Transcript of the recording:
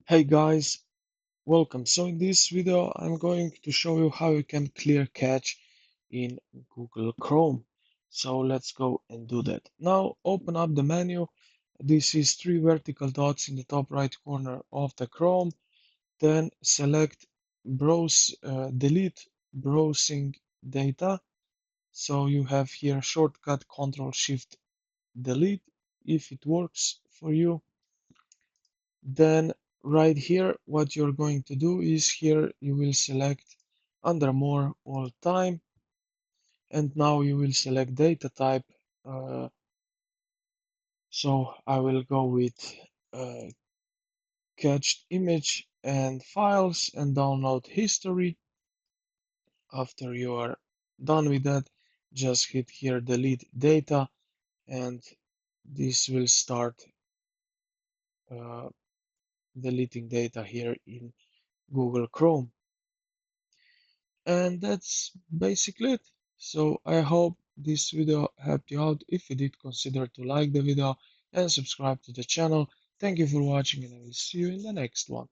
Hey guys, welcome. So in this video, I'm going to show you how you can clear cache in Google Chrome. So let's go and do that. Now open up the menu. This is three vertical dots in the top right corner of the Chrome. Then select delete browsing data. So you have here shortcut Control Shift Delete if it works for you. Then right here, what you're going to do is here you will select under more all time, and now you will select data type. Uh, so I will go with uh, cached image and files and download history. After you are done with that, just hit here delete data, and this will start uh, deleting data here in Google Chrome. And that's basically it. So I hope this video helped you out. If you did, consider to like the video and subscribe to the channel. Thank you for watching, and I will see you in the next one.